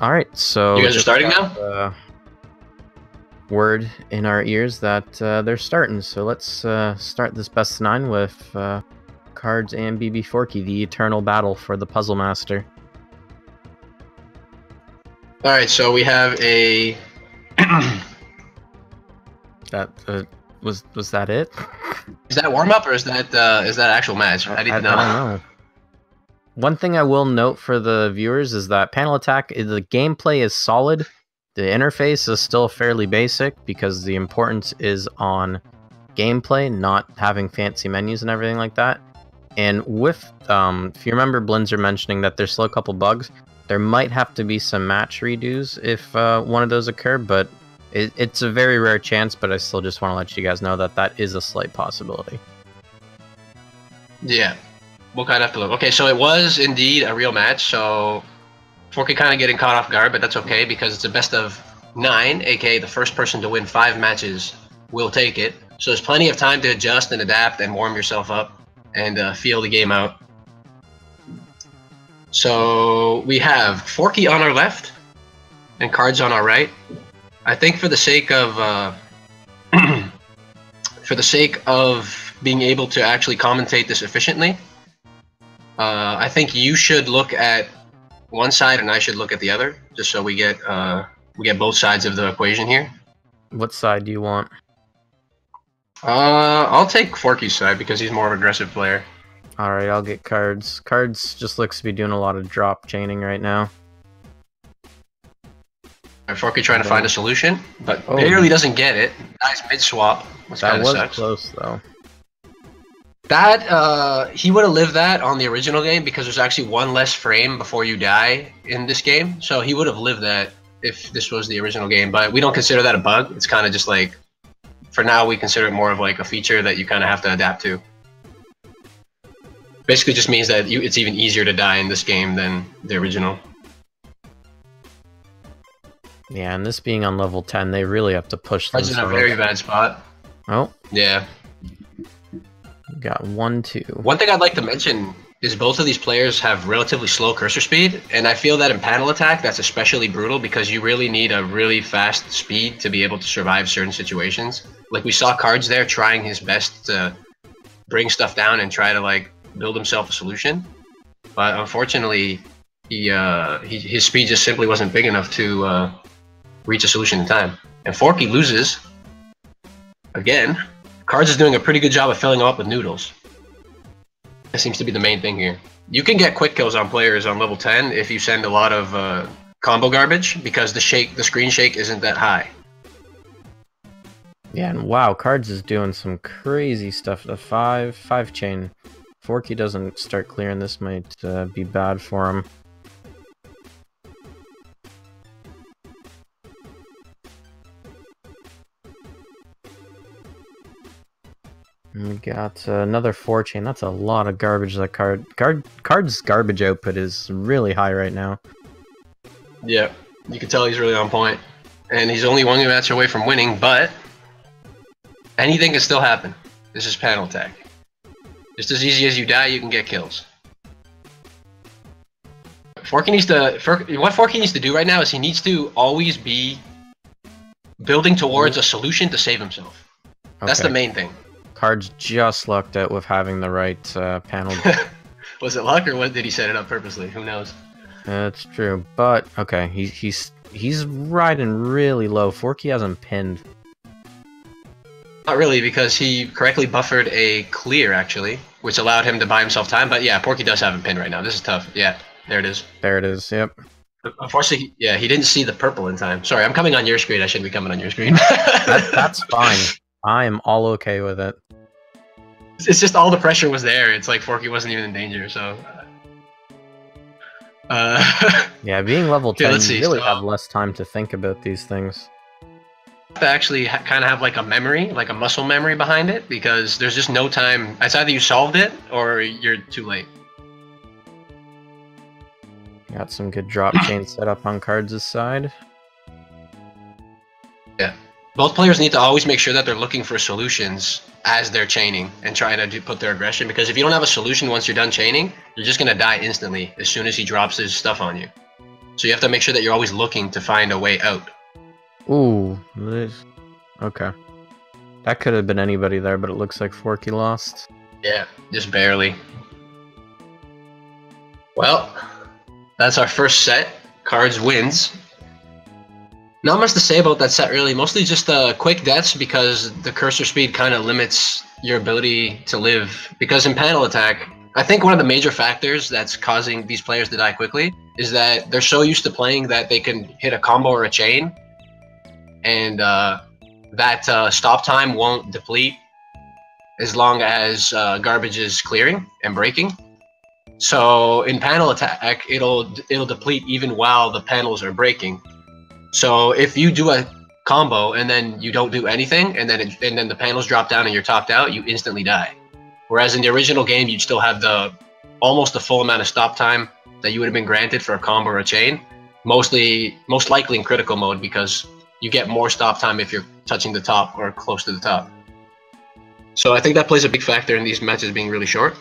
All right, so You guys are starting now? Word in our ears that they're starting. So let's start this best of 9 with Cards and Bbforky, the eternal battle for the Puzzle Master. All right, so we have a. That was that it? Is that warm up or is that actual match? I need to know. I don't know. One thing I will note for the viewers is that Panel Attack, the gameplay is solid. The interface is still fairly basic because the importance is on gameplay, not having fancy menus and everything like that. And with, if you remember Blinzer mentioning that there's still a couple bugs, there might have to be some match redos if one of those occur, but it's a very rare chance, but I still just want to let you guys know that that is a slight possibility. Yeah. We'll kind of have to look. Okay, so it was indeed a real match, so Forky kind of getting caught off guard, but that's okay because it's a best of 9, aka the first person to win 5 matches will take it. So there's plenty of time to adjust and adapt and warm yourself up and feel the game out. So we have Forky on our left and Cards on our right. I think for the sake of being able to actually commentate this efficiently, I think you should look at one side and I should look at the other, just so we get both sides of the equation here. What side do you want? I'll take Forky's side because he's more of an aggressive player. All right, I'll get Cards. Cards just looks to be doing a lot of drop chaining right now. Forky trying to find a solution, but barely doesn't get it. Nice mid swap. That was close though. That, he would have lived that on the original game because there's actually one less frame before you die in this game. So he would have lived that if this was the original game, but we don't consider that a bug. It's kind of just like, for now, we consider it more of like a feature that you kind of have to adapt to. Basically just means that it's even easier to die in this game than the original. Yeah, and this being on level 10, they really have to push themselves. That's in a very bad spot. Oh. Yeah. Got 1-2. One thing I'd like to mention is both of these players have relatively slow cursor speed, and I feel that in Panel Attack that's especially brutal because you really need a really fast speed to be able to survive certain situations. Like we saw Cards there trying his best to bring stuff down and try to like build himself a solution, but unfortunately his speed just simply wasn't big enough to reach a solution in time. And Forky loses again. Cards is doing a pretty good job of filling up with noodles. That seems to be the main thing here. You can get quick kills on players on level 10 if you send a lot of combo garbage because the screen shake isn't that high. Yeah, and wow, Cards is doing some crazy stuff. The 5 chain. Forky doesn't start clearing this might be bad for him. We got another 4 chain. That's a lot of garbage. That Card's garbage output is really high right now. Yeah, you can tell he's really on point, and he's only one match away from winning. But anything can still happen. This is Panel Attack. Just as easy as you die, you can get kills. What Forky needs to do right now is he needs to always be building towards a solution to save himself. That's the main thing. Cards just lucked out with having the right panel. Was it luck or what? Did he set it up purposely? Who knows? That's true, but okay, he's riding really low. Forky hasn't pinned. Not really, because he correctly buffered a clear actually, which allowed him to buy himself time. But yeah, Forky does have him pinned right now. This is tough. Yeah, there it is. There it is. Yep. Unfortunately, yeah, he didn't see the purple in time. Sorry, I'm coming on your screen. I shouldn't be coming on your screen. That's fine. I am all okay with it. It's just all the pressure was there. It's like Forky wasn't even in danger, so... yeah, being level 10, you really have less time to think about these things. You have to actually kind of have like a memory, like a muscle memory behind it, because there's just no time. It's either you solved it, or you're too late. Got some good drop chain set up on Cards' side. Yeah. Both players need to always make sure that they're looking for solutions as they're chaining and trying to put their aggression, because if you don't have a solution once you're done chaining, you're just going to die instantly as soon as he drops his stuff on you. So you have to make sure that you're always looking to find a way out. Ooh, okay. That could have been anybody there, but it looks like Forky lost. Yeah, just barely. Well, that's our first set. Cards wins. Not much to say about that set, really. Mostly just quick deaths, because the cursor speed kind of limits your ability to live. Because in panel attack, I think one of the major factors that's causing these players to die quickly is that they're so used to playing that they can hit a combo or a chain, and that stop time won't deplete as long as garbage is clearing and breaking. So in panel attack, it'll deplete even while the panels are breaking. So if you do a combo and then you don't do anything, and then the panels drop down and you're topped out, you instantly die. Whereas in the original game, you'd still have almost the full amount of stop time that you would have been granted for a combo or a chain. Most likely in critical mode, because you get more stop time if you're touching the top or close to the top. So I think that plays a big factor in these matches being really short.